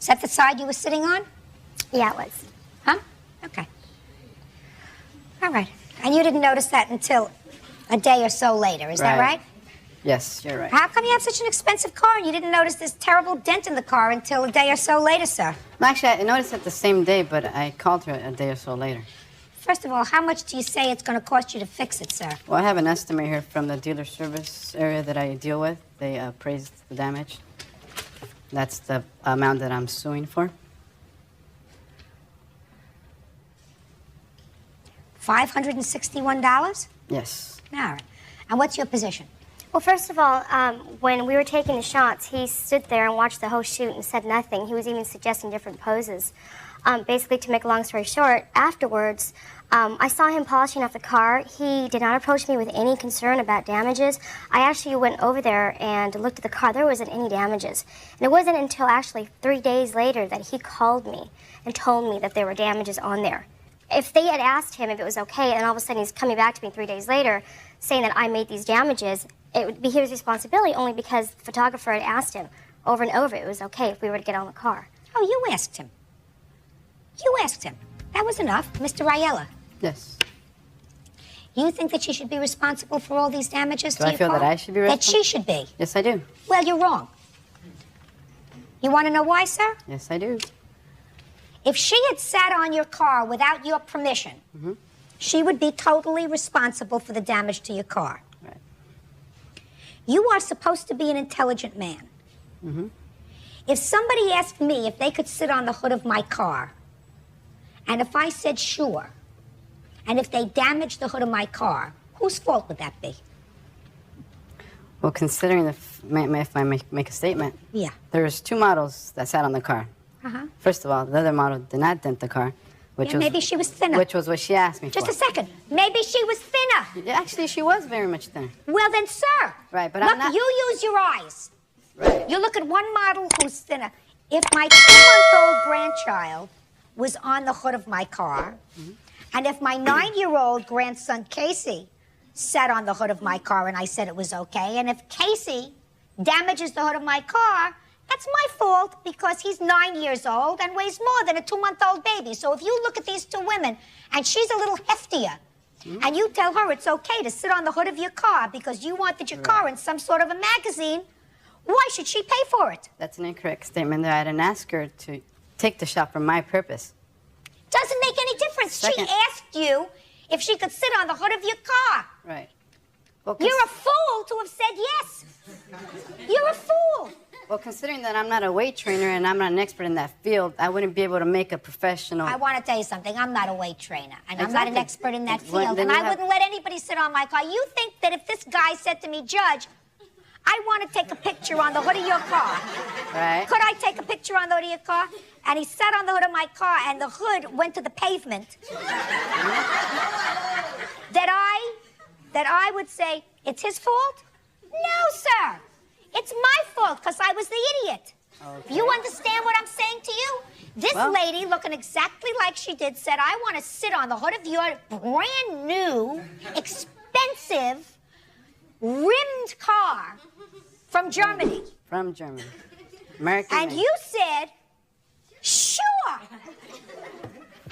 Is that the side you were sitting on? Yeah, it was. Huh? Okay. All right. And you didn't notice that until a day or so later, is that right? Yes, you're right. How come you have such an expensive car and you didn't notice this terrible dent in the car until a day or so later, sir? Well, actually, I noticed it the same day, but I called her a day or so later. First of all, how much do you say it's going to cost you to fix it, sir? Well, I have an estimate here from the dealer service area that I deal with. They appraised the damage. That's the amount that I'm suing for. $561? Yes. All right. And what's your position? Well, first of all, when we were taking the shots, he stood there and watched the whole shoot and said nothing. He was even suggesting different poses. Basically, to make a long story short, afterwards, I saw him polishing off the car. He did not approach me with any concern about damages. I actually went over there and looked at the car. There wasn't any damages. And it wasn't until actually 3 days later that he called me and told me that there were damages on there. If they had asked him if it was okay, and all of a sudden he's coming back to me 3 days later saying that I made these damages, it would be his responsibility only because the photographer had asked him over and over it was okay if we were to get on the car. Oh, you asked him. You asked him. That was enough, Mr. Raiella. Yes. You think that she should be responsible for all these damages Do to I your feel car? that I should be responsible? That she should be. Yes, I do. Well, you're wrong. You want to know why, sir? Yes, I do. If she had sat on your car without your permission, she would be totally responsible for the damage to your car. Right. You are supposed to be an intelligent man. If somebody asked me if they could sit on the hood of my car, and if I said sure, and if they damaged the hood of my car, whose fault would that be? Well, considering if I make a statement, Yeah. there's 2 models that sat on the car. Uh-huh. First of all, the other model did not dent the car, which Yeah, was maybe she was thinner. Which was what she asked me Just for. a second. Maybe she was thinner. Actually, she was very much thinner. Well, then, sir. Right, but look, I'm not. you use your eyes. Right. You look at one model who's thinner. If my 2-month-old grandchild was on the hood of my car, and if my 9-year-old grandson, Casey, sat on the hood of my car and I said it was okay, and if Casey damages the hood of my car, that's my fault because he's 9 years old and weighs more than a 2-month-old baby. So if you look at these 2 women and she's a little heftier, and you tell her it's okay to sit on the hood of your car because you wanted your car in some sort of a magazine, why should she pay for it? That's an incorrect statement there. I didn't ask her to take the shot for my purpose. Doesn't make any difference. Second. She asked you if she could sit on the hood of your car. Right. Well, You're a fool to have said yes. You're a fool. Well, considering that I'm not a weight trainer and I'm not an expert in that field, I wouldn't be able to make a professional... I want to tell you something. I'm not a weight trainer, and I'm not an Exactly. expert in that Well, field, then and you I have- wouldn't let anybody sit on my car. You think that if this guy said to me, Judge, I want to take a picture on the hood of your car. Right. Could I take a picture on the hood of your car? And he sat on the hood of my car, and the hood went to the pavement. that I would say, it's his fault? No, sir. It's my fault, because I was the idiot. Okay. You understand what I'm saying to you? This lady, looking exactly like she did, said, I want to sit on the hood of your brand new, expensive, rimmed car from Germany. From Germany. American And made. you said, sure.